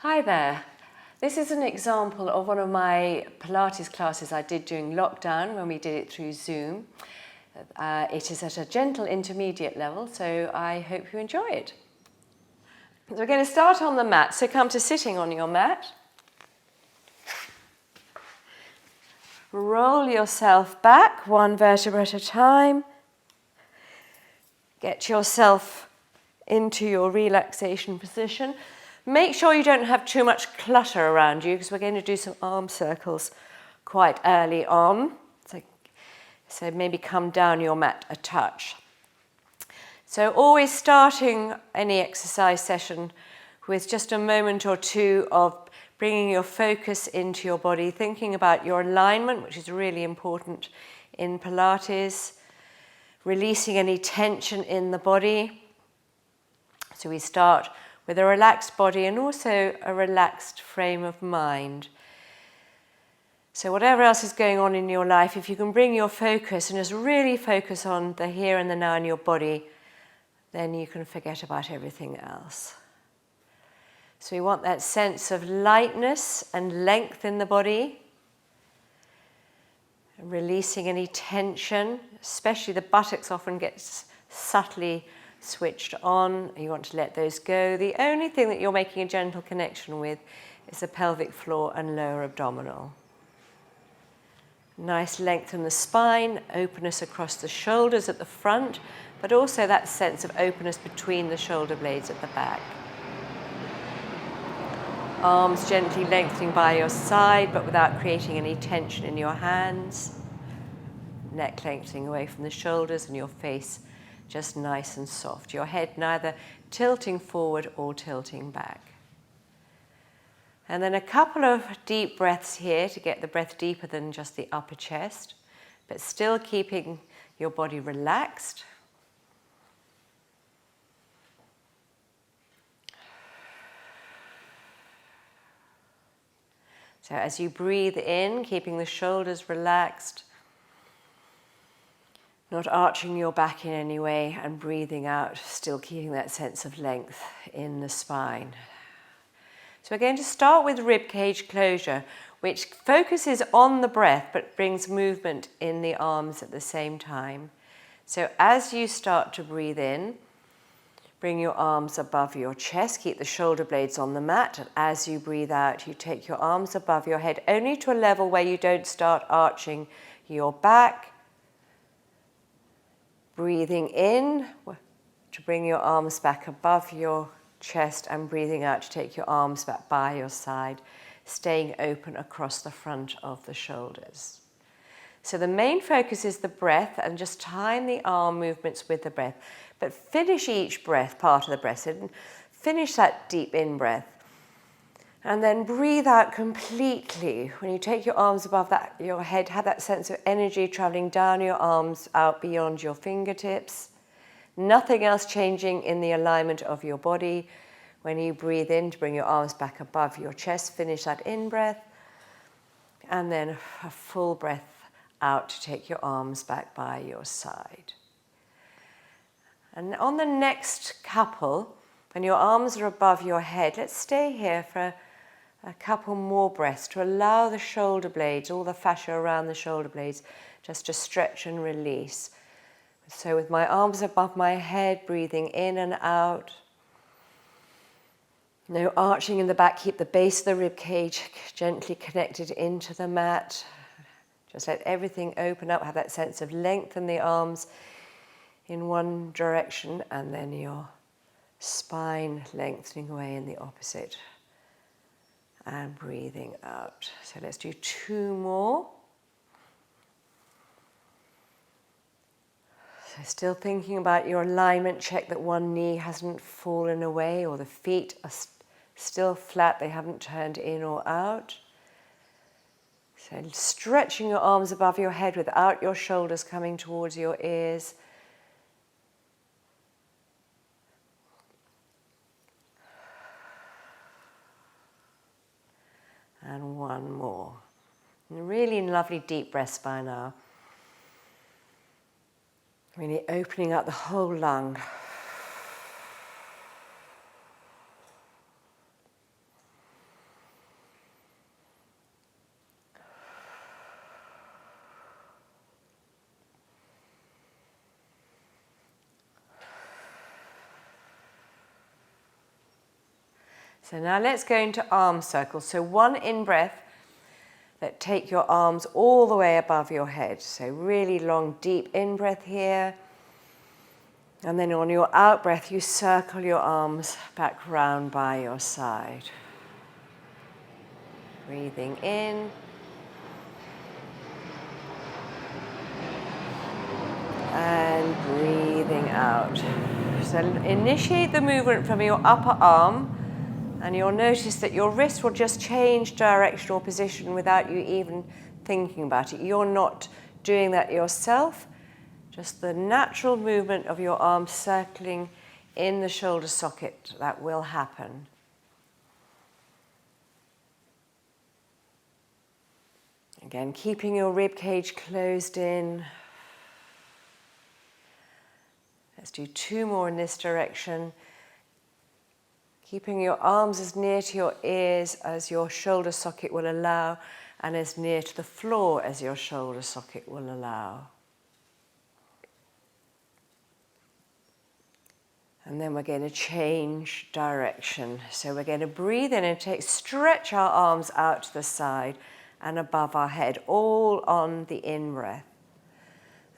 Hi there. This is an example of one of my Pilates classes I did during lockdown when we did it through Zoom. It is at a gentle intermediate level, so I hope you enjoy it. So we're going to start on the mat, so come to sitting on your mat. Roll yourself back, one vertebra at a time. Get yourself into your relaxation position. Make sure you don't have too much clutter around you because we're going to do some arm circles quite early on. So maybe come down your mat a touch. So always starting any exercise session with just a moment or two of bringing your focus into your body, thinking about your alignment, which is really important in Pilates, releasing any tension in the body. So we start with a relaxed body and also a relaxed frame of mind. So whatever else is going on in your life, if you can bring your focus and just really focus on the here and the now in your body, then you can forget about everything else. So we want that sense of lightness and length in the body, releasing any tension, especially the buttocks often gets subtly switched on. You want to let those go. The only thing that you're making a gentle connection with is the pelvic floor and lower abdominal. Nice length in the spine, openness across the shoulders at the front, but also that sense of openness between the shoulder blades at the back. Arms gently lengthening by your side, but without creating any tension in your hands. Neck lengthening away from the shoulders and your face just nice and soft. Your head neither tilting forward or tilting back. And then a couple of deep breaths here to get the breath deeper than just the upper chest, but still keeping your body relaxed. So as you breathe in, keeping the shoulders relaxed, not arching your back in any way, and breathing out, still keeping that sense of length in the spine. So we're going to start with Ribcage Closure, which focuses on the breath but brings movement in the arms at the same time. So as you start to breathe in, bring your arms above your chest, keep the shoulder blades on the mat, and as you breathe out, you take your arms above your head, only to a level where you don't start arching your back. Breathing in to bring your arms back above your chest and breathing out to take your arms back by your side, staying open across the front of the shoulders. So the main focus is the breath and just time the arm movements with the breath, but finish each breath, part of the breath, and finish that deep in-breath. And then breathe out completely. When you take your arms above your head, have that sense of energy traveling down your arms, out beyond your fingertips. Nothing else changing in the alignment of your body. When you breathe in to bring your arms back above your chest, finish that in-breath. And then a full breath out to take your arms back by your side. And on the next couple, when your arms are above your head, let's stay here for a couple more breaths to allow the shoulder blades, all the fascia around the shoulder blades, just to stretch and release. So with my arms above my head, breathing in and out. No arching in the back, keep the base of the rib cage gently connected into the mat. Just let everything open up, have that sense of length in the arms in one direction, and then your spine lengthening away in the opposite. And breathing out. So let's do two more. So still thinking about your alignment, check that one knee hasn't fallen away or the feet are still flat, they haven't turned in or out. So stretching your arms above your head without your shoulders coming towards your ears. And one more. And really lovely deep breaths by now. Really opening up the whole lung. So now let's go into arm circles. So one in-breath that take your arms all the way above your head. So really long, deep in-breath here. And then on your out-breath, you circle your arms back round by your side. Breathing in. And breathing out. So initiate the movement from your upper arm, and you'll notice that your wrist will just change direction or position without you even thinking about it. You're not doing that yourself, just the natural movement of your arm circling in the shoulder socket that will happen. Again, keeping your rib cage closed in. Let's do 2 more in this direction. Keeping your arms as near to your ears as your shoulder socket will allow, and as near to the floor as your shoulder socket will allow. And then we're going to change direction. So we're going to breathe in and stretch our arms out to the side and above our head, all on the in-breath.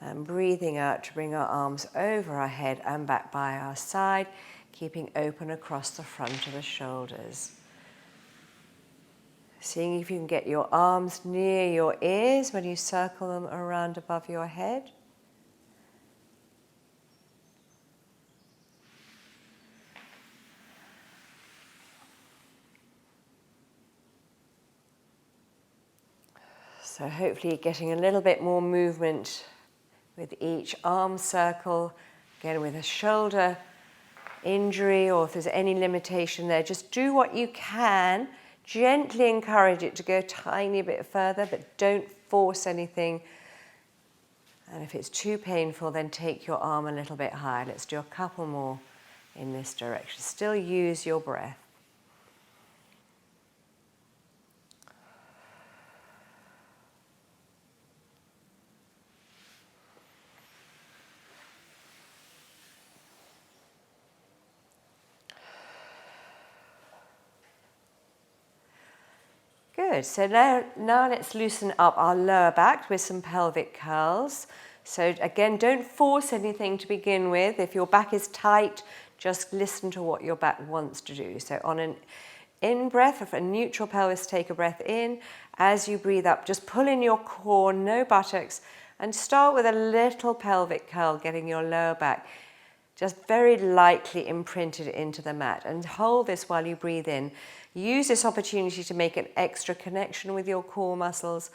And breathing out to bring our arms over our head and back by our side, keeping open across the front of the shoulders. Seeing if you can get your arms near your ears when you circle them around above your head. So hopefully you're getting a little bit more movement with each arm circle. Again, with a shoulder injury or if there's any limitation there, just do what you can. Gently encourage it to go a tiny bit further, but don't force anything. And if it's too painful, then take your arm a little bit higher. Let's do a couple more in this direction. Still use your breath. Good, so now let's loosen up our lower back with some pelvic curls. So again, don't force anything to begin with. If your back is tight, just listen to what your back wants to do. So on an in-breath, of a neutral pelvis, take a breath in. As you breathe up, just pull in your core, no buttocks, and start with a little pelvic curl, getting your lower back just very lightly imprinted into the mat. And hold this while you breathe in. Use this opportunity to make an extra connection with your core muscles.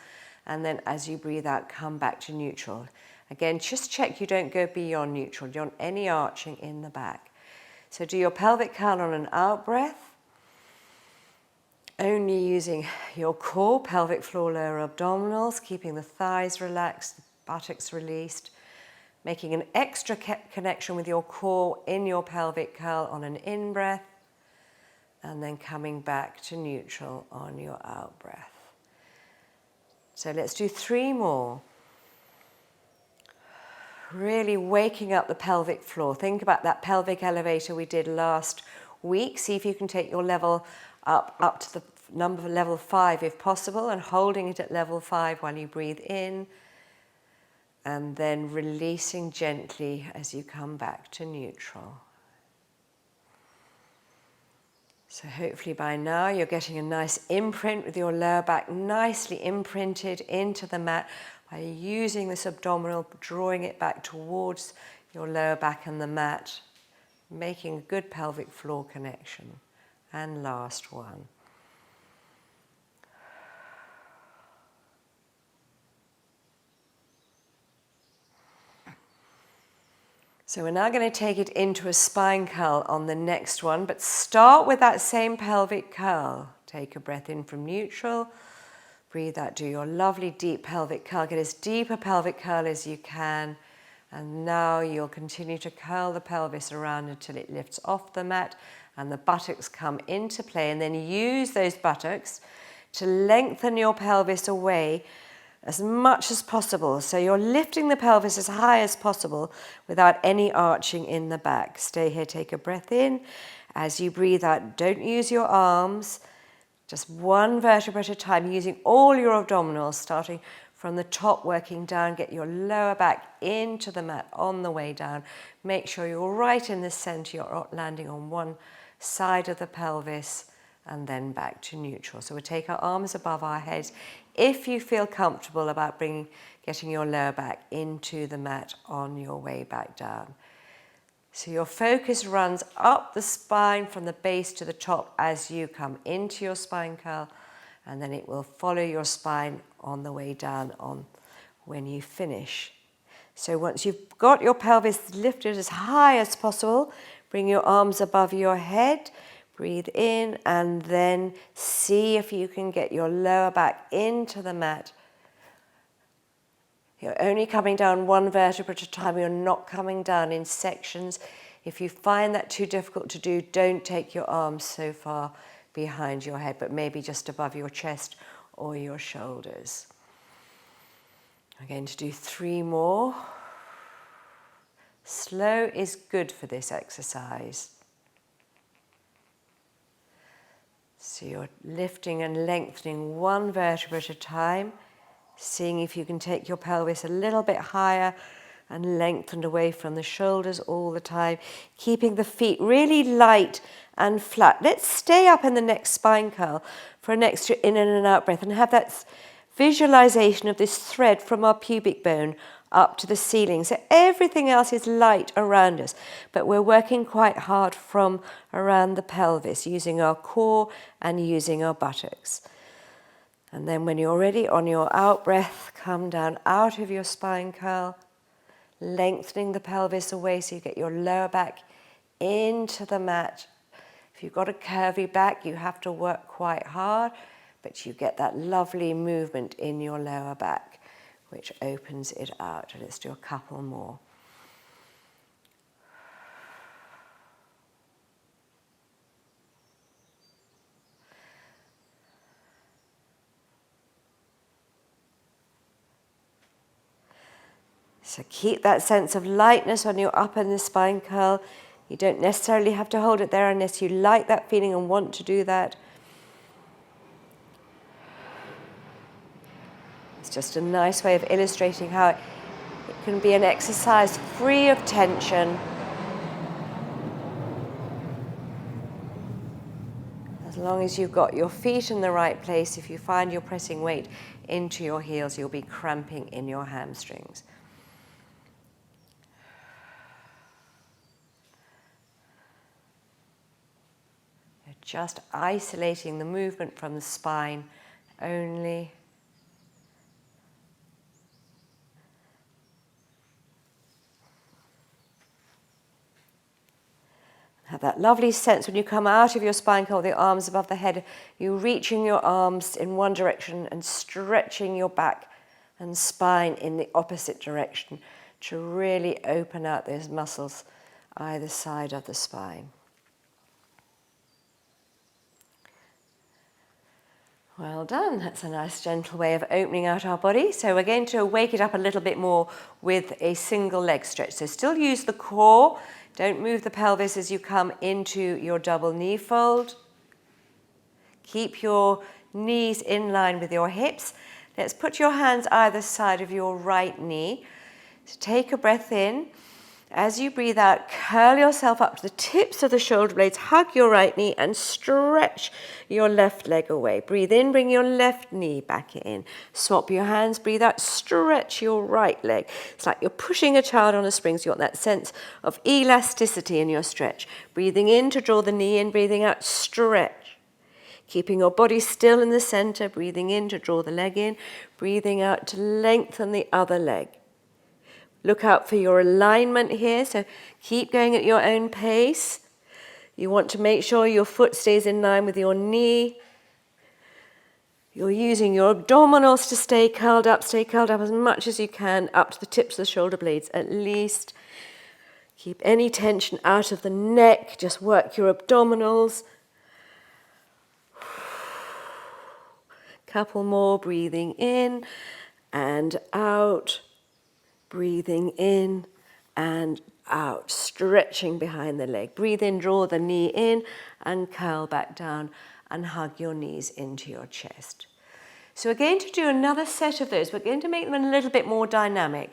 And then as you breathe out, come back to neutral. Again, just check you don't go beyond neutral. You don't want any arching in the back. So do your pelvic curl on an out breath. Only using your core, pelvic floor, lower abdominals, keeping the thighs relaxed, the buttocks released. Making an extra connection with your core in your pelvic curl on an in-breath, and then coming back to neutral on your out-breath. So let's do 3 more. Really waking up the pelvic floor. Think about that pelvic elevator we did last week. See if you can take your level up to the number level 5 if possible, and holding it at level 5 while you breathe in. And then releasing gently as you come back to neutral. So hopefully by now you're getting a nice imprint with your lower back nicely imprinted into the mat by using this abdominal, drawing it back towards your lower back and the mat, making a good pelvic floor connection. And last one. So we're now going to take it into a spine curl on the next one, but start with that same pelvic curl. Take a breath in from neutral, breathe out, do your lovely deep pelvic curl, get as deep a pelvic curl as you can, and now you'll continue to curl the pelvis around until it lifts off the mat and the buttocks come into play, and then use those buttocks to lengthen your pelvis away as much as possible. So you're lifting the pelvis as high as possible without any arching in the back. Stay here, take a breath in. As you breathe out, don't use your arms, just one vertebra at a time, using all your abdominals, starting from the top, working down. Get your lower back into the mat on the way down. Make sure you're right in the center, you're not landing on one side of the pelvis, and then back to neutral. So we'll take our arms above our heads. If you feel comfortable about getting your lower back into the mat on your way back down. So your focus runs up the spine from the base to the top as you come into your spine curl, and then it will follow your spine on the way down when you finish. So once you've got your pelvis lifted as high as possible, bring your arms above your head. Breathe in and then see if you can get your lower back into the mat. You're only coming down one vertebra at a time. You're not coming down in sections. If you find that too difficult to do, don't take your arms so far behind your head, but maybe just above your chest or your shoulders. I'm going to do 3 more. Slow is good for this exercise. So you're lifting and lengthening one vertebra at a time, seeing if you can take your pelvis a little bit higher and lengthened away from the shoulders all the time, keeping the feet really light and flat. Let's stay up in the next spine curl for an extra in and out breath and have that visualization of this thread from our pubic bone up to the ceiling. So everything else is light around us, but we're working quite hard from around the pelvis, using our core and using our buttocks. And then when you're ready, on your out breath, come down out of your spine curl, lengthening the pelvis away so you get your lower back into the mat. If you've got a curvy back, you have to work quite hard, but you get that lovely movement in your lower back, which opens it out. Let's do a couple more. So keep that sense of lightness when you're up in the spine curl. You don't necessarily have to hold it there unless you like that feeling and want to do that. It's just a nice way of illustrating how it can be an exercise free of tension. As long as you've got your feet in the right place, if you find you're pressing weight into your heels, you'll be cramping in your hamstrings. You're just isolating the movement from the spine only. Have that lovely sense when you come out of your spine curl with your arms above the head, you reaching your arms in one direction and stretching your back and spine in the opposite direction to really open out those muscles either side of the spine. Well done. That's a nice gentle way of opening out our body. So we're going to wake it up a little bit more with a single leg stretch. So still use the core. Don't move the pelvis as you come into your double knee fold. Keep your knees in line with your hips. Let's put your hands either side of your right knee. So take a breath in. As you breathe out, curl yourself up to the tips of the shoulder blades, hug your right knee and stretch your left leg away. Breathe in, bring your left knee back in. Swap your hands, breathe out, stretch your right leg. It's like you're pushing a child on a spring, so you want that sense of elasticity in your stretch. Breathing in to draw the knee in, breathing out, stretch. Keeping your body still in the center, breathing in to draw the leg in, breathing out to lengthen the other leg. Look out for your alignment here, so keep going at your own pace. You want to make sure your foot stays in line with your knee. You're using your abdominals to stay curled up as much as you can, up to the tips of the shoulder blades at least. Keep any tension out of the neck, just work your abdominals. Couple more, breathing in and out. Breathing in and out, stretching behind the leg. Breathe in, draw the knee in and curl back down and hug your knees into your chest. So we're going to do another set of those. We're going to make them a little bit more dynamic.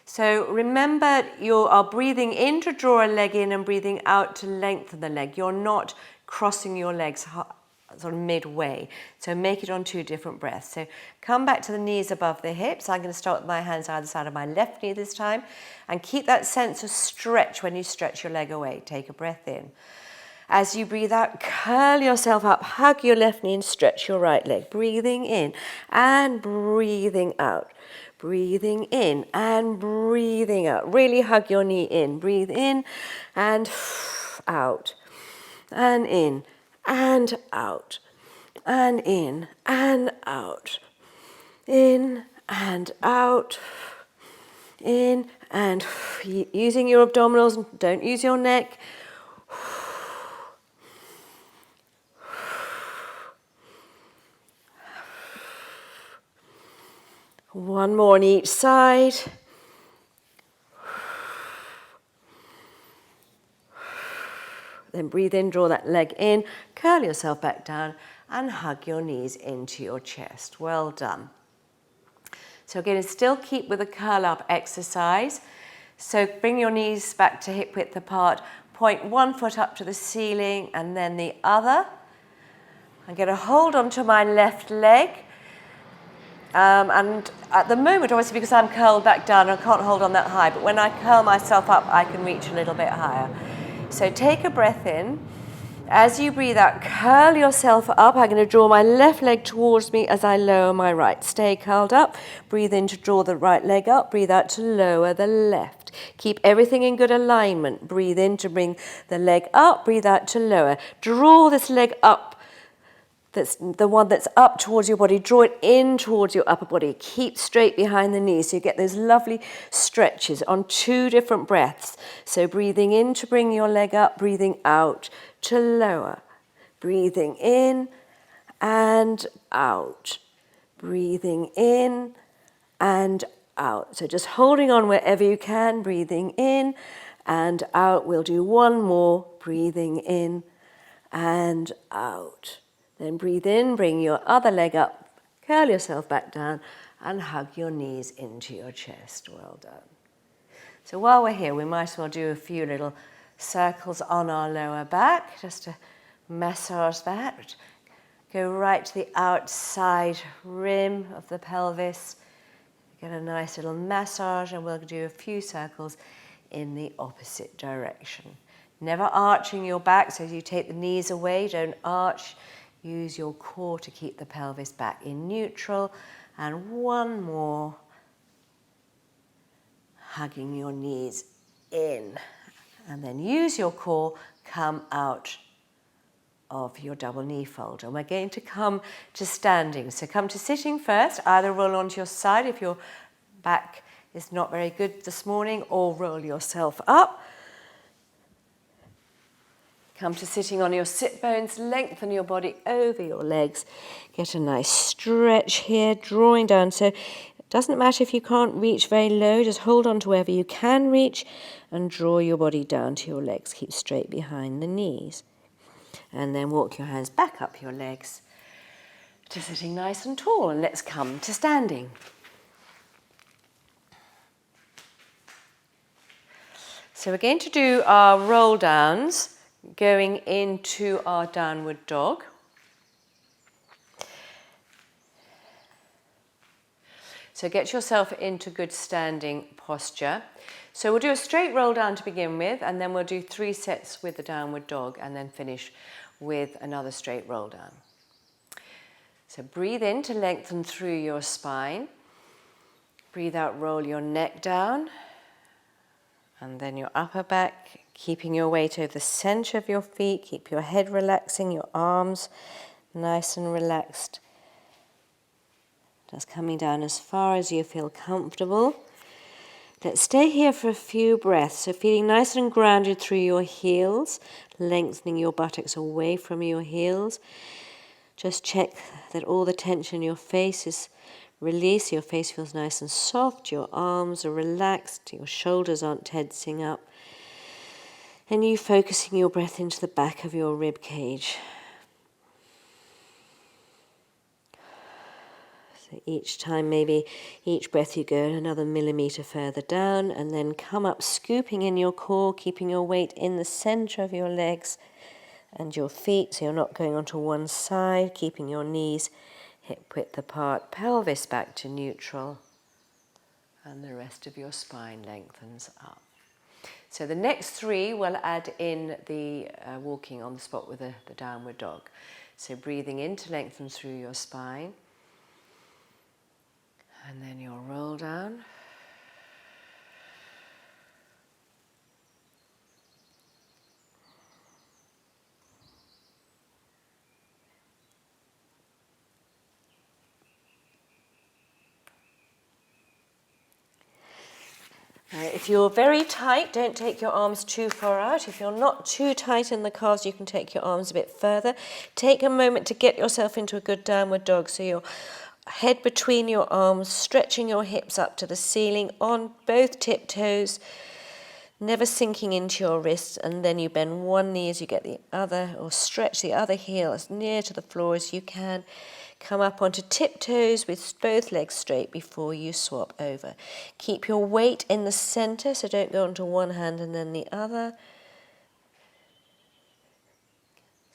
So remember, you are breathing in to draw a leg in and breathing out to lengthen the leg. You're not crossing your legs sort of midway. So make it on 2 different breaths. So come back to the knees above the hips. I'm going to start with my hands either side of my left knee this time. And keep that sense of stretch when you stretch your leg away. Take a breath in. As you breathe out, curl yourself up, hug your left knee and stretch your right leg. Breathing in and breathing out. Breathing in and breathing out. Really hug your knee in. Breathe in and out. And in and out. And in and out. In and out. In and using your abdominals. Don't use your neck. One more on each side. Then breathe in, draw that leg in, curl yourself back down and hug your knees into your chest. Well done. So again, still keep with a curl up exercise. So bring your knees back to hip width apart, point one foot up to the ceiling and then the other. I'm going to hold onto my left leg. And at the moment, obviously, because I'm curled back down, I can't hold on that high, but when I curl myself up, I can reach a little bit higher. So take a breath in. As you breathe out, curl yourself up. I'm going to draw my left leg towards me as I lower my right. Stay curled up. Breathe in to draw the right leg up. Breathe out to lower the left. Keep everything in good alignment. Breathe in to bring the leg up. Breathe out to lower. Draw this leg up. That's the one that's up towards your body. Draw it in towards your upper body. Keep straight behind the knees so you get those lovely stretches on 2 different breaths. So breathing in to bring your leg up, breathing out to lower. Breathing in and out. Breathing in and out. So just holding on wherever you can, breathing in and out. We'll do one more, breathing in and out. Then breathe in, bring your other leg up, curl yourself back down and hug your knees into your chest. Well done. So while we're here, we might as well do a few little circles on our lower back, just to massage that. Go right to the outside rim of the pelvis. Get a nice little massage and we'll do a few circles in the opposite direction. Never arching your back, so as you take the knees away, don't arch. Use your core to keep the pelvis back in neutral. And one more. Hugging your knees in. And then use your core, come out of your double knee fold. And we're going to come to standing. So come to sitting first. Either roll onto your side if your back is not very good this morning, or roll yourself up. Come to sitting on your sit bones, lengthen your body over your legs. Get a nice stretch here, drawing down. So it doesn't matter if you can't reach very low, just hold on to wherever you can reach and draw your body down to your legs. Keep straight behind the knees. And then walk your hands back up your legs to sitting nice and tall. And let's come to standing. So we're going to do our roll downs, going into our downward dog. So get yourself into good standing posture. So we'll do a straight roll down to begin with, and then we'll do 3 sets with the downward dog and then finish with another straight roll down. So breathe in to lengthen through your spine. Breathe out, roll your neck down. And then your upper back, keeping your weight over the center of your feet. Keep your head relaxing, your arms nice and relaxed. Just coming down as far as you feel comfortable. Let's stay here for a few breaths. So feeling nice and grounded through your heels, lengthening your buttocks away from your heels. Just check that all the tension in your face is Release, your face feels nice and soft, your arms are relaxed, your shoulders aren't tensing up. And you focusing your breath into the back of your rib cage. So each time, maybe each breath you go another millimeter further down, and then come up, scooping in your core, keeping your weight in the center of your legs and your feet, so you're not going onto one side, keeping your knees hip width apart, pelvis back to neutral, and the rest of your spine lengthens up. So the next three we'll add in the walking on the spot with the downward dog. So breathing in to lengthen through your spine, and then your roll down. If you're very tight, don't take your arms too far out. If you're not too tight in the calves, you can take your arms a bit further. Take a moment to get yourself into a good downward dog. So your head between your arms, stretching your hips up to the ceiling on both tiptoes, never sinking into your wrists, and then you bend one knee as you get the other, or stretch the other heel as near to the floor as you can. Come up onto tiptoes with both legs straight before you swap over. Keep your weight in the center, so don't go onto one hand and then the other.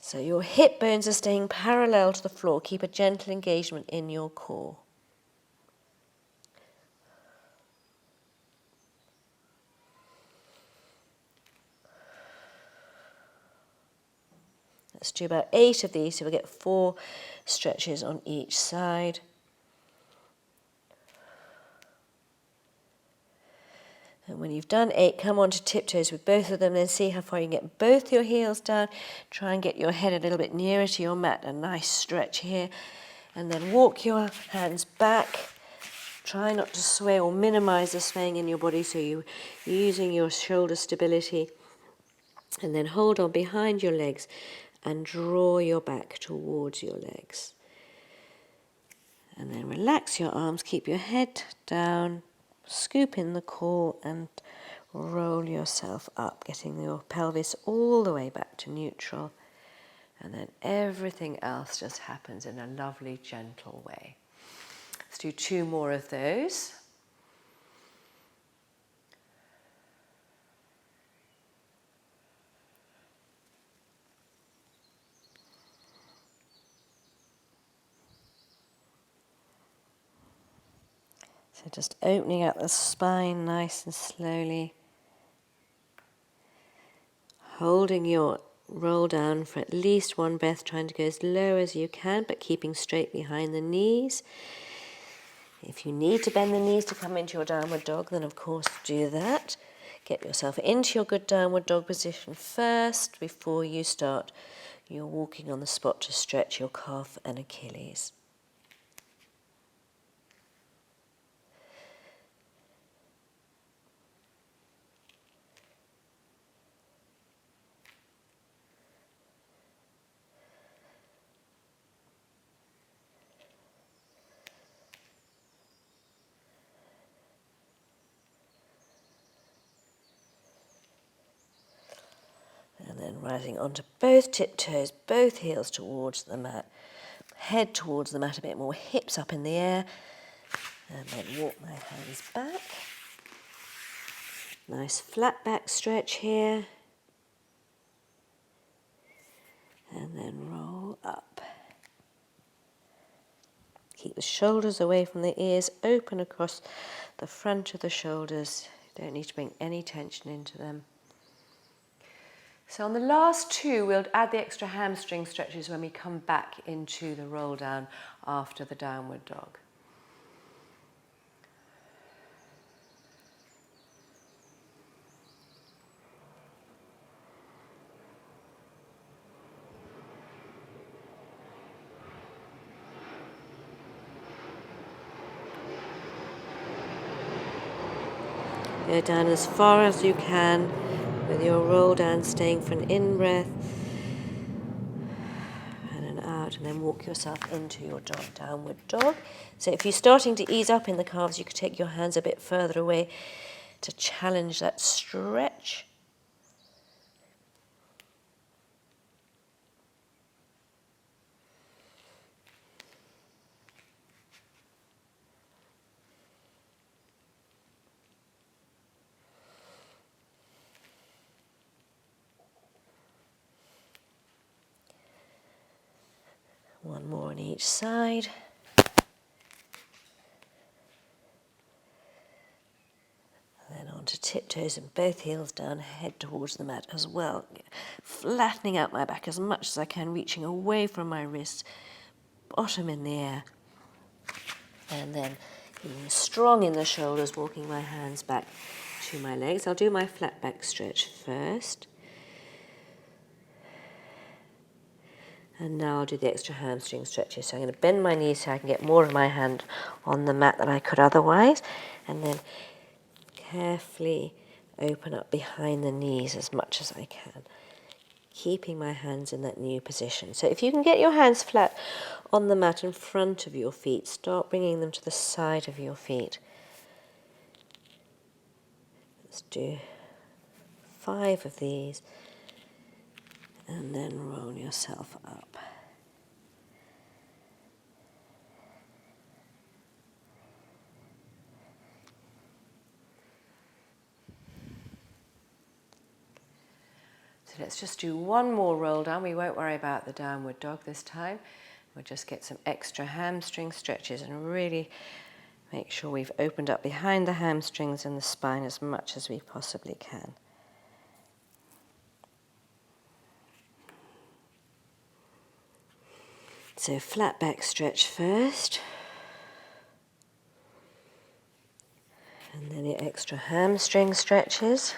So your hip bones are staying parallel to the floor. Keep a gentle engagement in your core. Let's do about 8 of these, so we'll get 4 stretches on each side. And when you've done 8, come onto tiptoes with both of them, then see how far you can get both your heels down. Try and get your head a little bit nearer to your mat, a nice stretch here. And then walk your hands back. Try not to sway or minimize the swaying in your body, so you're using your shoulder stability. And then hold on behind your legs and draw your back towards your legs. And then relax your arms, keep your head down, scoop in the core and roll yourself up, getting your pelvis all the way back to neutral. And then everything else just happens in a lovely, gentle way. Let's do 2 more of those. So just opening up the spine nice and slowly. Holding your roll down for at least 1 breath, trying to go as low as you can, but keeping straight behind the knees. If you need to bend the knees to come into your downward dog, then of course do that. Get yourself into your good downward dog position first before you start your walking on the spot to stretch your calf and Achilles. And then rising onto both tiptoes, both heels towards the mat, head towards the mat a bit more, hips up in the air, and then walk my hands back. Nice flat back stretch here. And then roll up. Keep the shoulders away from the ears, open across the front of the shoulders. You don't need to bring any tension into them. So on the last 2, we'll add the extra hamstring stretches when we come back into the roll down after the downward dog. Go down as far as you can with your roll down, staying for an in-breath and an out, And then walk yourself into your downward dog. So if you're starting to ease up in the calves, you could take your hands a bit further away to challenge that stretch. One more on each side. And then onto tiptoes and both heels down, head towards the mat as well. Flattening out my back as much as I can, reaching away from my wrists, bottom in the air. And then being strong in the shoulders, walking my hands back to my legs. I'll do my flat back stretch first. And now I'll do the extra hamstring stretches. So I'm going to bend my knees so I can get more of my hand on the mat than I could otherwise. And then carefully open up behind the knees as much as I can, keeping my hands in that new position. So if you can get your hands flat on the mat in front of your feet, start bringing them to the side of your feet. Let's do 5 of these, and then roll yourself up. So let's just do one more roll down. We won't worry about the downward dog this time. We'll just get some extra hamstring stretches and really make sure we've opened up behind the hamstrings and the spine as much as we possibly can. So flat back stretch first. And then your extra hamstring stretches.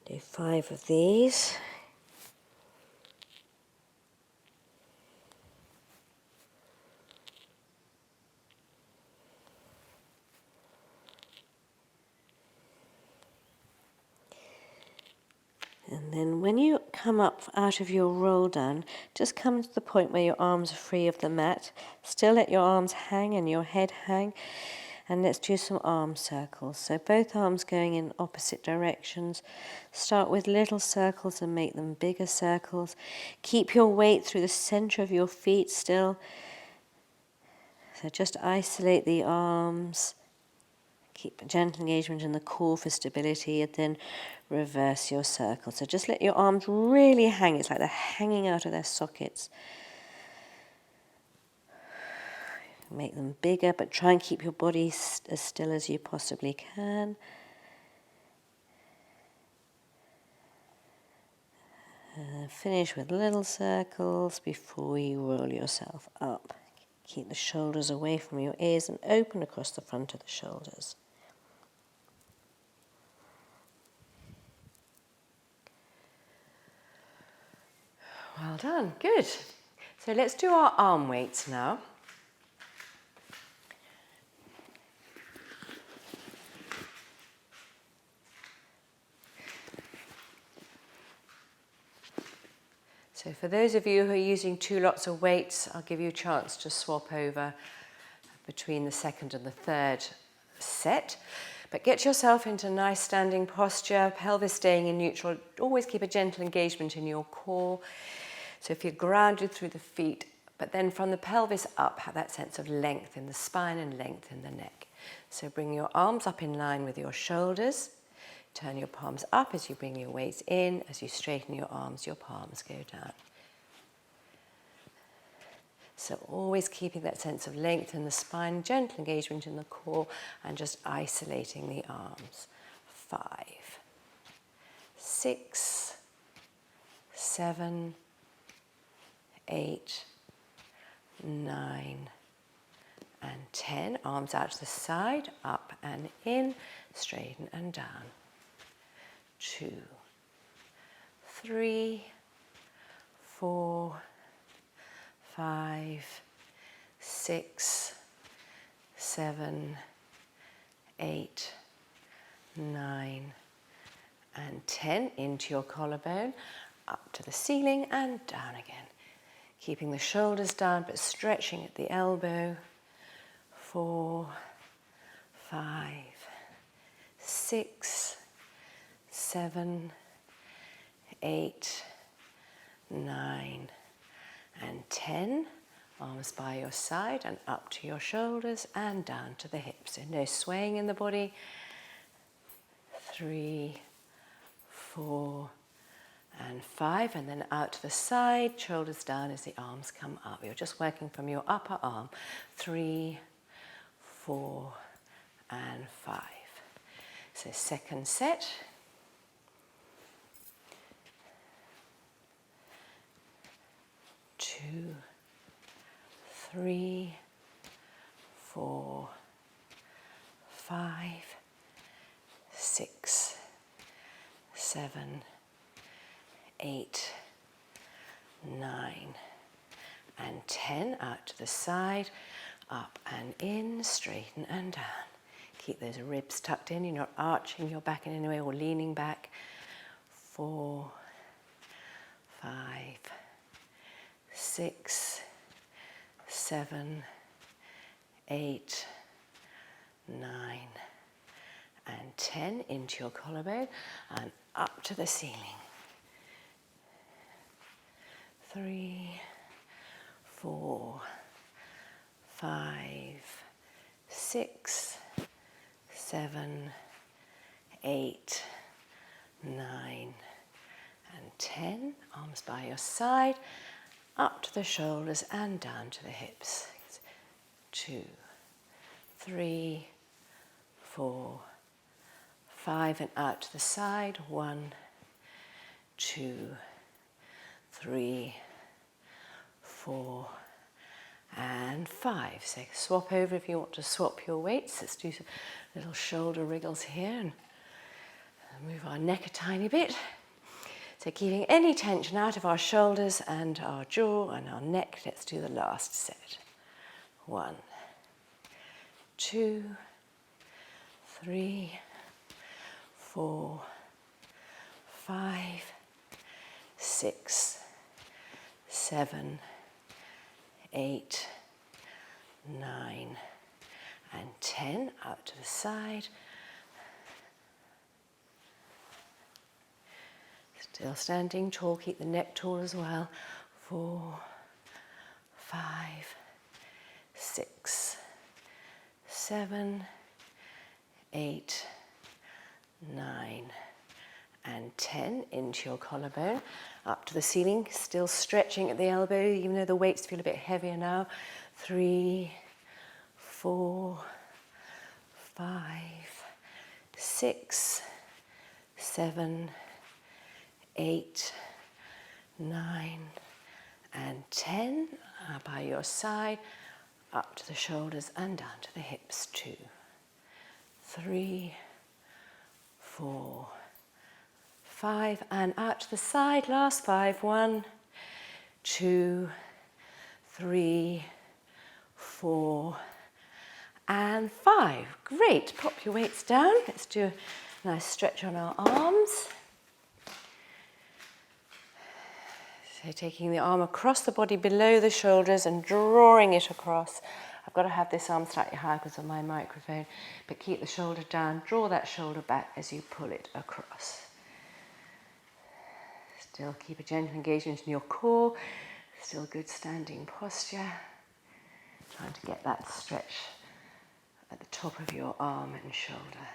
Do 5 of these. And then when you come up out of your roll down, just come to the point where your arms are free of the mat. Still let your arms hang and your head hang. And let's do some arm circles. So both arms going in opposite directions. Start with little circles and make them bigger circles. Keep your weight through the center of your feet still. So just isolate the arms. Keep a gentle engagement in the core for stability, and then reverse your circle. So just let your arms really hang. It's like they're hanging out of their sockets. Make them bigger, but try and keep your body as still as you possibly can. Finish with little circles before you roll yourself up. Keep the shoulders away from your ears and open across the front of the shoulders. Well done, good. So let's do our arm weights now. So for those of you who are using 2 lots of weights, I'll give you a chance to swap over between the second and the third set. But get yourself into nice standing posture, pelvis staying in neutral. Always keep a gentle engagement in your core. So if you're grounded through the feet, but then from the pelvis up, have that sense of length in the spine and length in the neck. So bring your arms up in line with your shoulders. Turn your palms up as you bring your weights in. As you straighten your arms, your palms go down. So always keeping that sense of length in the spine, gentle engagement in the core, and just isolating the arms. 5, 6, 7, 8, 9, and 10. Arms out to the side, up and in, straighten and down. 2, 3, 4, 5, 6, 7, 8, 9, and 10. Into your collarbone. up to the ceiling and down again. Keeping the shoulders down but stretching at the elbow. 4, 5, 6, 7, 8, 9, and 10. Arms by your side and up to your shoulders and down to the hips. So no swaying in the body. 3, 4, and 5, and then out to the side, shoulders down as the arms come up. You're just working from your upper arm. 3, 4, and 5. So second set. 2, 3, 4, 5, 6, 7, 8, 9, and 10. Out to the side, up and in, straighten and down. Keep those ribs tucked in. You're not arching your back in any way or leaning back. 4, 5, 6, 7, 8, 9, and 10. Into your collarbone and up to the ceiling. 3, 4, 5, 6, 7, 8, 9, and 10. Arms by your side, up to the shoulders and down to the hips. 2, 3, 4, 5, and out to the side. 1, 2, 3, 4, and 5. So swap over if you want to swap your weights. Let's do some little shoulder wriggles here and move our neck a tiny bit. So keeping any tension out of our shoulders and our jaw and our neck. Let's do the last set. 1, 2, 3, 4, 5, 6, 7, 8, 9, and 10. Out to the side. Still standing tall, keep the neck tall as well. 4, 5, 6, 7, 8, 9, and 10. Into your collarbone, up to the ceiling, still stretching at the elbow, even though the weights feel a bit heavier now. 3, 4, 5, 6, 7, 8, 9, and 10. By your side, up to the shoulders and down to the hips. 2, 3, 4, 5, and out to the side. Last 5. 1, 2, 3, 4, and 5. Great. Pop your weights down. Let's do a nice stretch on our arms. So taking the arm across the body below the shoulders and drawing it across. I've got to have this arm slightly higher because of my microphone, but keep the shoulder down, draw that shoulder back as you pull it across. Still keep a gentle engagement in your core, still good standing posture. Trying to get that stretch at the top of your arm and shoulder.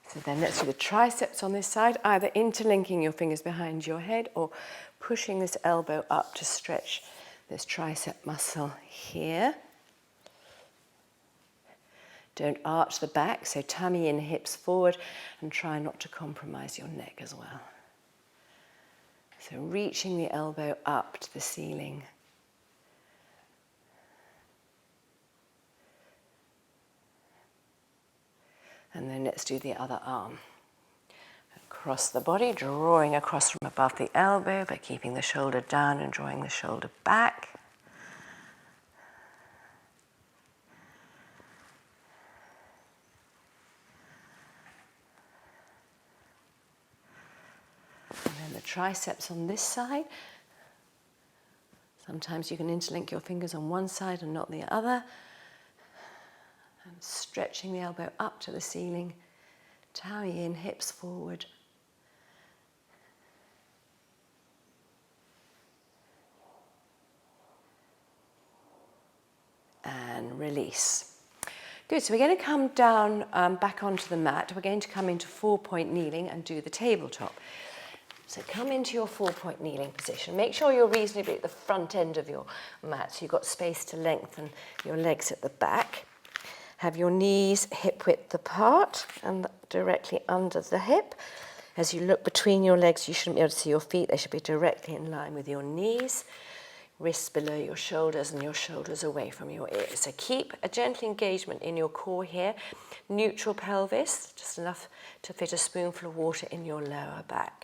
So then let's do the triceps on this side, either interlinking your fingers behind your head or pushing this elbow up to stretch this tricep muscle here. Don't arch the back, so tummy in, hips forward, and try not to compromise your neck as well. So reaching the elbow up to the ceiling. And then let's do the other arm. Across the body, drawing across from above the elbow, but keeping the shoulder down and drawing the shoulder back. And triceps on this side. Sometimes you can interlink your fingers on one side and not the other. And stretching the elbow up to the ceiling. Tummy in, hips forward. And release. Good, so we're going to come down back onto the mat. We're going to come into 4-point kneeling and do the tabletop. So come into your 4-point kneeling position. Make sure you're reasonably at the front end of your mat, so you've got space to lengthen your legs at the back. Have your knees hip width apart and directly under the hip. As you look between your legs, you shouldn't be able to see your feet. They should be directly in line with your knees. Wrists below your shoulders and your shoulders away from your ears. So keep a gentle engagement in your core here. Neutral pelvis, just enough to fit a spoonful of water in your lower back.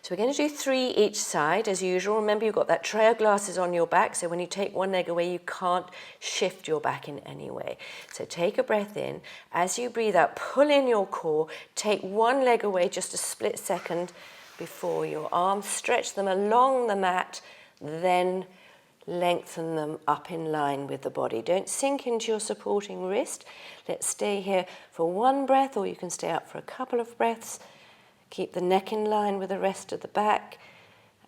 So we're going to do 3 each side as usual. Remember, you've got that tray of glasses on your back, so when you take one leg away, you can't shift your back in any way. So take a breath in. As you breathe out, pull in your core. Take one leg away just a split second before your arms. Stretch them along the mat, then lengthen them up in line with the body. Don't sink into your supporting wrist. Let's stay here for one breath, or you can stay up for a couple of breaths. Keep the neck in line with the rest of the back.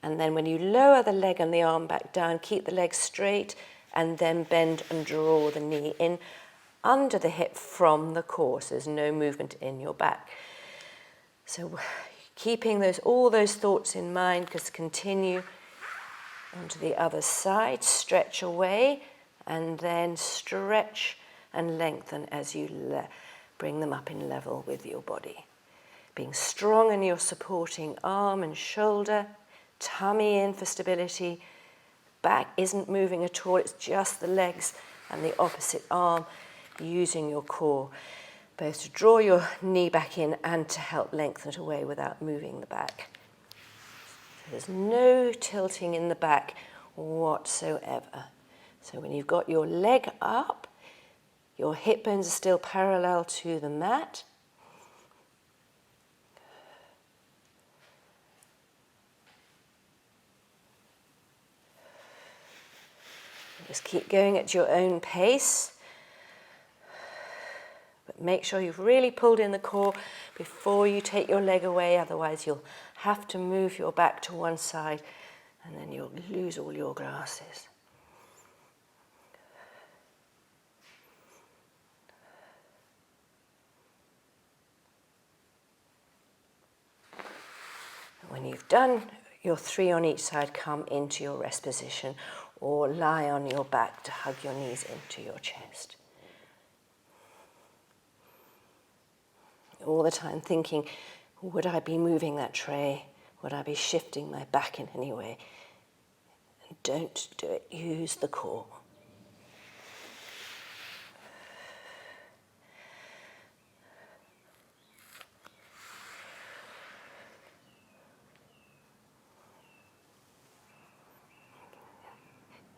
And then when you lower the leg and the arm back down, keep the leg straight and then bend and draw the knee in under the hip from the core. So there's no movement in your back. So keeping all those thoughts in mind, because continue onto the other side, stretch away, and then stretch and lengthen as you bring them up in level with your body. Being strong in your supporting arm and shoulder, tummy in for stability, back isn't moving at all, it's just the legs and the opposite arm, using your core, both to draw your knee back in and to help lengthen it away without moving the back. There's no tilting in the back whatsoever. So when you've got your leg up, your hip bones are still parallel to the mat. Just keep going at your own pace. But make sure you've really pulled in the core before you take your leg away, otherwise you'll have to move your back to one side and then you'll lose all your glasses. When you've done your 3 on each side, come into your rest position or lie on your back to hug your knees into your chest. All the time thinking, would I be moving that tray? Would I be shifting my back in any way? And don't do it. Use the core.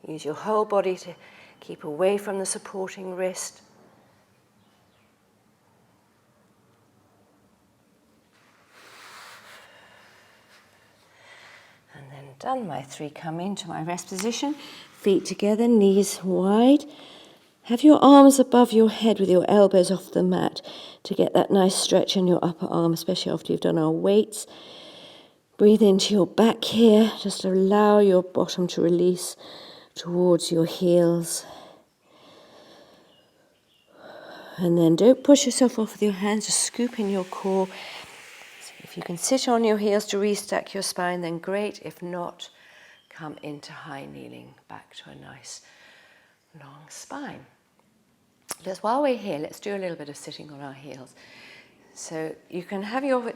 Use your whole body to keep away from the supporting wrist. And then done my 3, come into my rest position. Feet together, knees wide. Have your arms above your head with your elbows off the mat to get that nice stretch in your upper arm, especially after you've done our weights. Breathe into your back here. Just allow your bottom to release towards your heels. And then don't push yourself off with your hands, just scoop in your core. So if you can sit on your heels to restack your spine, then great. If not, come into high kneeling, back to a nice long spine. Just while we're here, let's do a little bit of sitting on our heels. So you can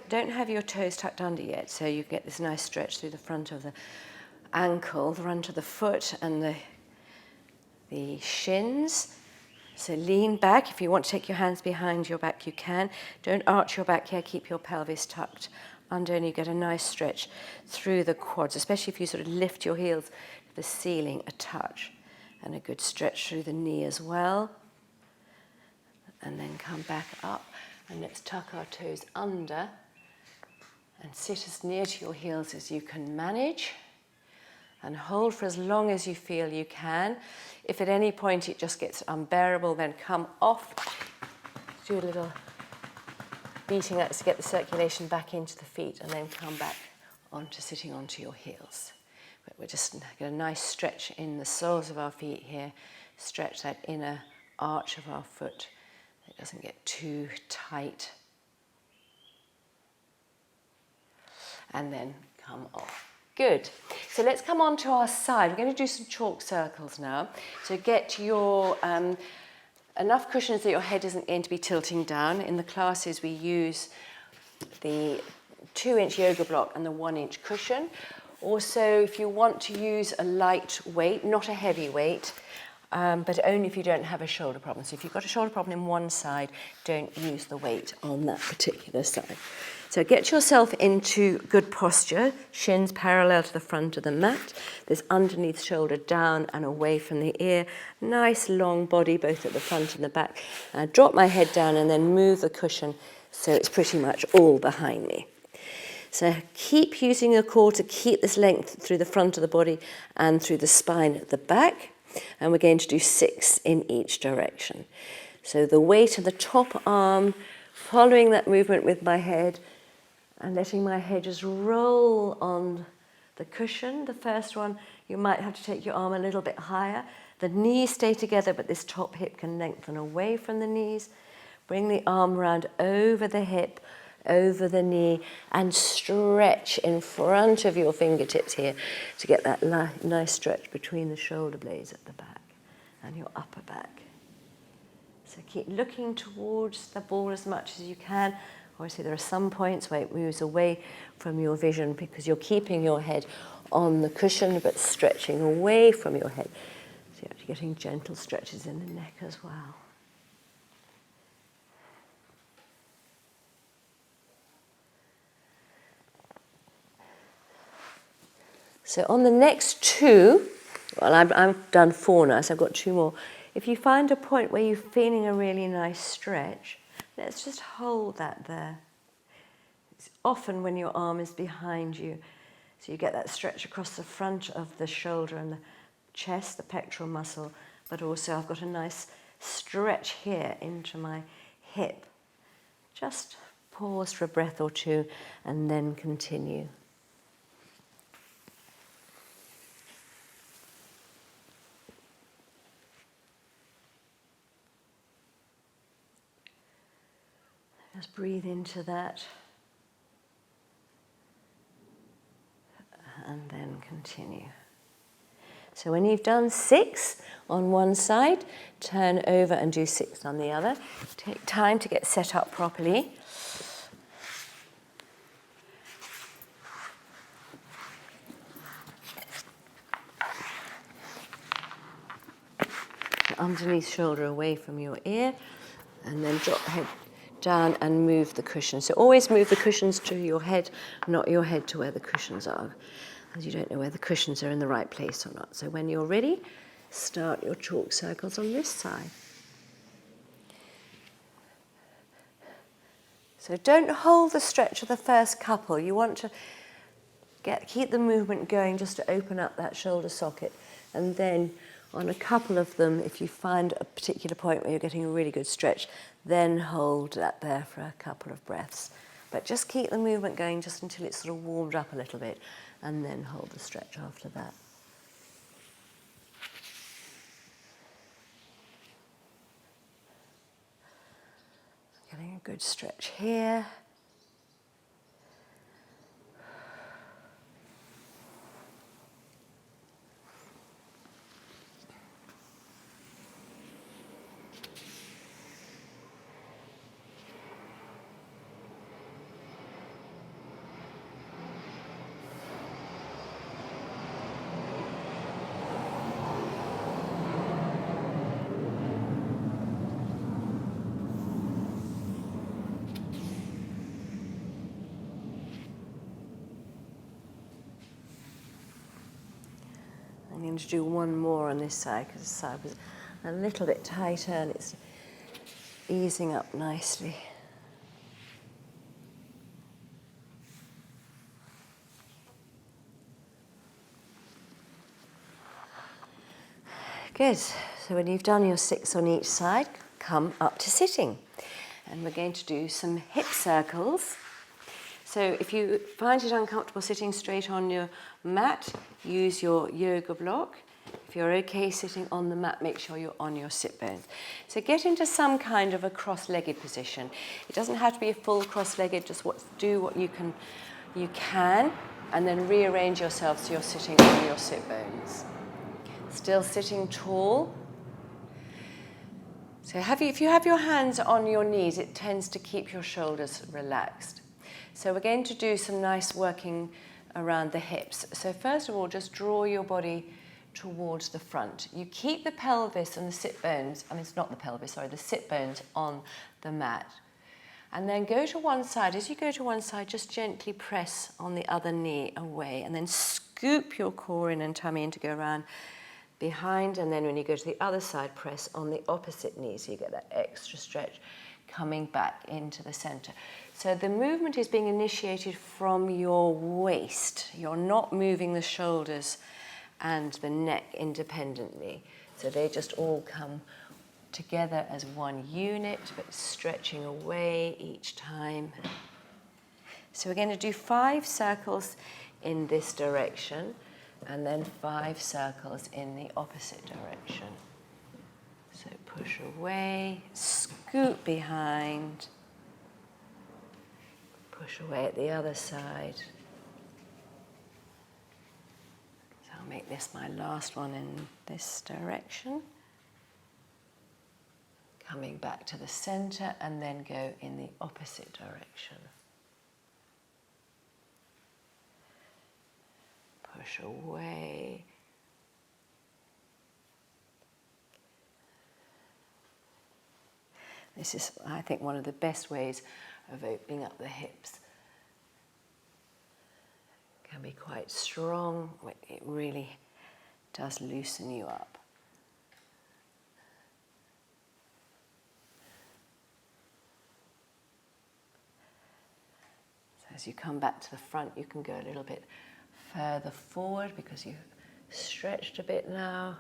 don't have your toes tucked under yet, so you get this nice stretch through the front of the ankle, the front of the foot and the shins. So lean back. If you want to take your hands behind your back, you can. Don't arch your back here. Keep your pelvis tucked under and you get a nice stretch through the quads, especially if you sort of lift your heels to the ceiling a touch. And a good stretch through the knee as well. And then come back up and let's tuck our toes under And sit as near to your heels as you can manage. And hold for as long as you feel you can. If at any point it just gets unbearable, then come off. Do a little beating that to get the circulation back into the feet, and then come back onto sitting onto your heels. But we're just get a nice stretch in the soles of our feet here. Stretch that inner arch of our foot. It doesn't get too tight. And then come off. Good. So let's come on to our side. We're going to do some chalk circles now. So get your enough cushions that your head isn't going to be tilting down. In the classes we use the 2-inch yoga block and the 1-inch cushion. Also, if you want to use a light weight, not a heavy weight, but only if you don't have a shoulder problem. So if you've got a shoulder problem in one side, don't use the weight on that particular side. So get yourself into good posture, shins parallel to the front of the mat. This underneath shoulder down and away from the ear. Nice long body both at the front and the back. Drop my head down and then move the cushion so it's pretty much all behind me. So keep using your core to keep this length through the front of the body and through the spine at the back. And we're going to do 6 in each direction. So the weight of the top arm, following that movement with my head, and letting my head just roll on the cushion. The first one, you might have to take your arm a little bit higher. The knees stay together, but this top hip can lengthen away from the knees. Bring the arm round over the hip, over the knee, and stretch in front of your fingertips here to get that nice stretch between the shoulder blades at the back and your upper back. So keep looking towards the ball as much as you can. Obviously, there are some points where it moves away from your vision because you're keeping your head on the cushion but stretching away from your head. So you're actually getting gentle stretches in the neck as well. So on the next 2, well, I've done 4 now, so I've got 2 more. If you find a point where you're feeling a really nice stretch, let's just hold that there. It's often when your arm is behind you, so you get that stretch across the front of the shoulder and the chest, the pectoral muscle, but also I've got a nice stretch here into my hip. Just pause for a breath or 2 and then continue. Just breathe into that and then continue. So when you've done 6 on one side, turn over and do 6 on the other. Take time to get set up properly. Underneath shoulder away from your ear, and then drop the head down and move the cushion. So always move the cushions to your head, not your head to where the cushions are, as you don't know where the cushions are in the right place or not. So when you're ready, start your chalk circles on this side. So don't hold the stretch of the first couple. You want to keep the movement going just to open up that shoulder socket. And then on a couple of them, if you find a particular point where you're getting a really good stretch, then hold that there for a couple of breaths. But just keep the movement going just until it's sort of warmed up a little bit, and then hold the stretch after that. Getting a good stretch here. I'm going to do one more on this side because this side was a little bit tighter and it's easing up nicely. Good. So when you've done your 6 on each side, come up to sitting. And we're going to do some hip circles. So if you find it uncomfortable sitting straight on your mat, use your yoga block. If you're okay sitting on the mat, make sure you're on your sit bones. So get into some kind of a cross-legged position. It doesn't have to be a full cross-legged, just do what you can, and then rearrange yourself so you're sitting on your sit bones. Still sitting tall. So if you have your hands on your knees, it tends to keep your shoulders relaxed. So we're going to do some nice working around the hips. So first of all, just draw your body towards the front. You keep the pelvis and the sit bones, it's not the pelvis, sorry, the sit bones on the mat. And then go to one side. As you go to one side, just gently press on the other knee away, and then scoop your core in and tummy in to go around behind, and then when you go to the other side, press on the opposite knee so you get that extra stretch coming back into the center. So the movement is being initiated from your waist. You're not moving the shoulders and the neck independently. So they just all come together as one unit, but stretching away each time. So we're going to do 5 circles in this direction, and then 5 circles in the opposite direction. So push away, scoop behind, push away at the other side. So I'll make this my last one in this direction. Coming back to the center, and then go in the opposite direction. Push away. This is, I think, one of the best ways of opening up the hips. It can be quite strong. It really does loosen you up. So as you come back to the front, you can go a little bit further forward because you've stretched a bit now.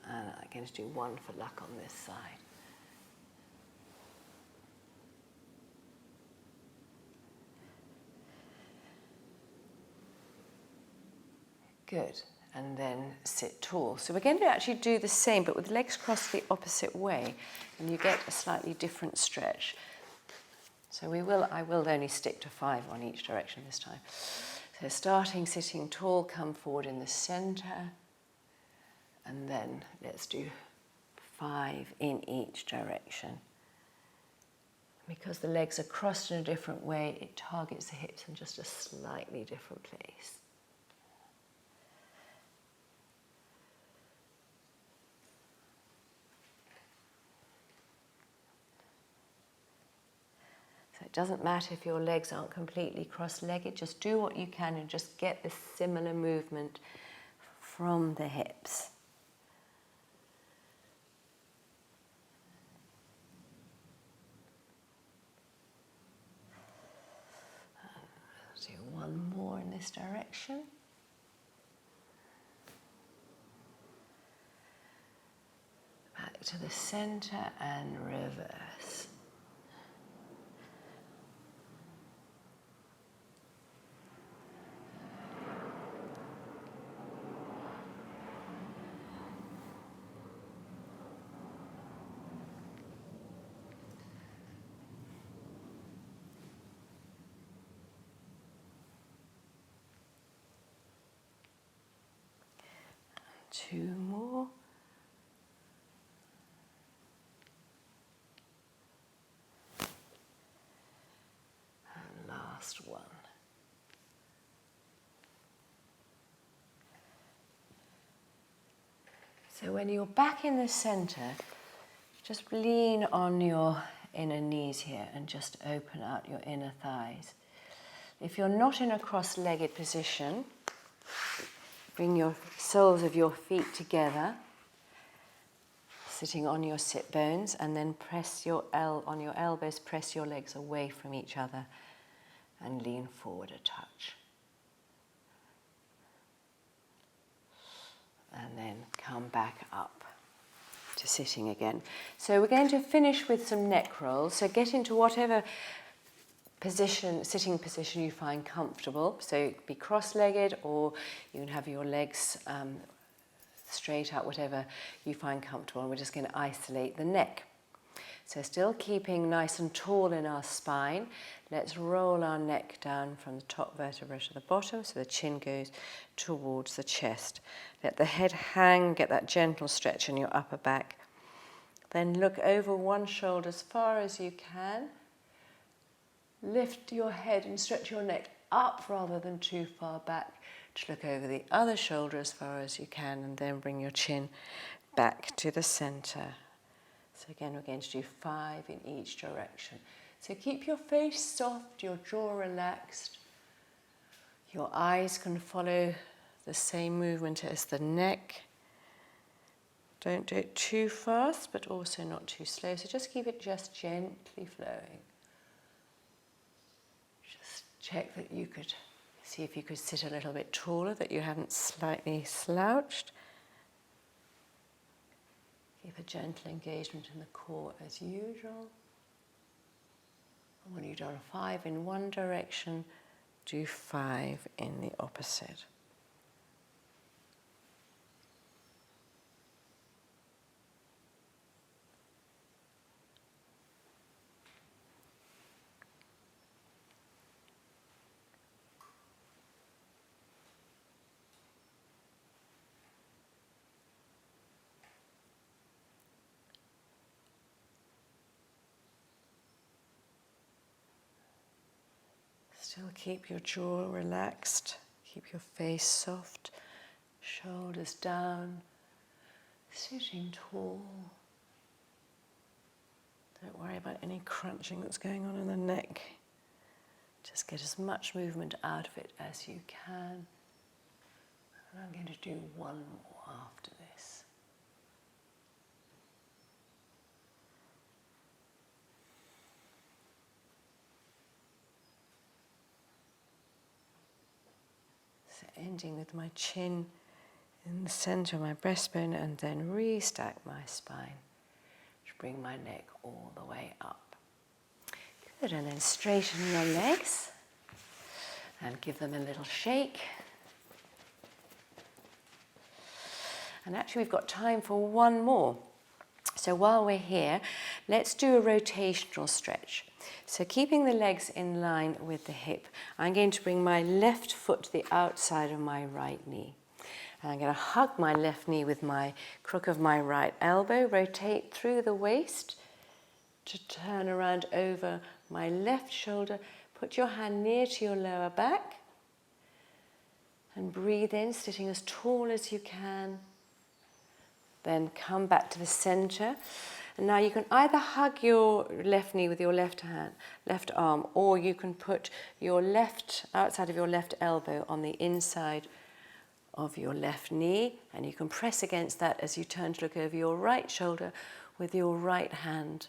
And I'm going to do one for luck on this side. Good. And then sit tall. So we're going to actually do the same, but with legs crossed the opposite way, and you get a slightly different stretch. So I will only stick to 5 on each direction this time. So starting sitting tall, come forward in the center, and then let's do 5 in each direction. Because the legs are crossed in a different way, it targets the hips in just a slightly different place. So it doesn't matter if your legs aren't completely cross-legged, just do what you can and just get this similar movement from the hips. Let's do one more in this direction. Back to the center and reverse. Two more. And last one. So when you're back in the center, just lean on your inner knees here and just open out your inner thighs. If you're not in a cross-legged position, bring your soles of your feet together, sitting on your sit bones, and then press on your elbows, press your legs away from each other and lean forward a touch. and then come back up to sitting again. So we're going to finish with some neck rolls. So get into whatever position, sitting position you find comfortable. So be cross-legged, or you can have your legs straight out, whatever you find comfortable. And we're just going to isolate the neck. So still keeping nice and tall in our spine. Let's roll our neck down from the top vertebra to the bottom, so the chin goes towards the chest. Let the head hang, get that gentle stretch in your upper back. Then look over one shoulder as far as you can. Lift your head and stretch your neck up rather than too far back to look over the other shoulder as far as you can, and then bring your chin back to the center. So again, we're going to do 5 in each direction. So keep your face soft, your jaw relaxed. Your eyes can follow the same movement as the neck. Don't do it too fast, but also not too slow. So just keep it just gently flowing. Just check that you could, see if you could sit a little bit taller, that you haven't slightly slouched. Keep a gentle engagement in the core as usual. And when you've done 5 in one direction, do 5 in the opposite. Still keep your jaw relaxed, keep your face soft, shoulders down, sitting tall. Don't worry about any crunching that's going on in the neck. Just get as much movement out of it as you can. And I'm going to do one more after this. Ending with my chin in the center of my breastbone, and then restack my spine to bring my neck all the way up. Good, and then straighten your legs and give them a little shake. And actually we've got time for one more. So while we're here, let's do a rotational stretch. So keeping the legs in line with the hip, I'm going to bring my left foot to the outside of my right knee. And I'm going to hug my left knee with my crook of my right elbow, rotate through the waist to turn around over my left shoulder. Put your hand near to your lower back and breathe in, sitting as tall as you can. Then come back to the center. And now you can either hug your left knee with your left arm, or you can put your outside of your left elbow on the inside of your left knee, and you can press against that as you turn to look over your right shoulder with your right hand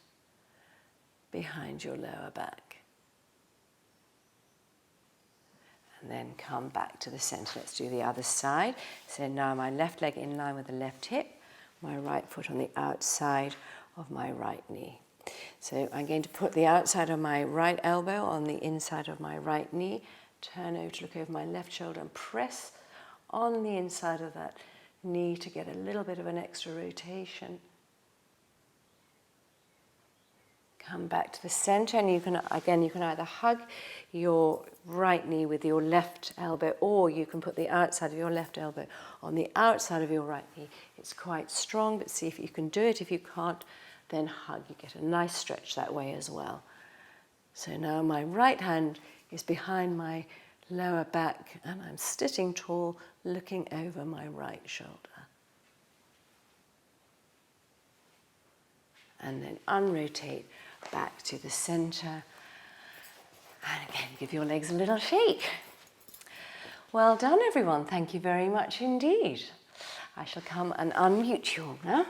behind your lower back. And then come back to the center. Let's do the other side. So now my left leg in line with the left hip, my right foot on the outside of my right knee. So I'm going to put the outside of my right elbow on the inside of my right knee, turn over to look over my left shoulder and press on the inside of that knee to get a little bit of an extra rotation. Come back to the center, and you can either hug your right knee with your left elbow, or you can put the outside of your left elbow on the outside of your right knee. It's quite strong, but see if you can do it. If you can't, then hug. You get a nice stretch that way as well. So now my right hand is behind my lower back, and I'm sitting tall, looking over my right shoulder. And then unrotate back to the center. And again, give your legs a little shake. Well done, everyone. Thank you very much indeed. I shall come and unmute you all now.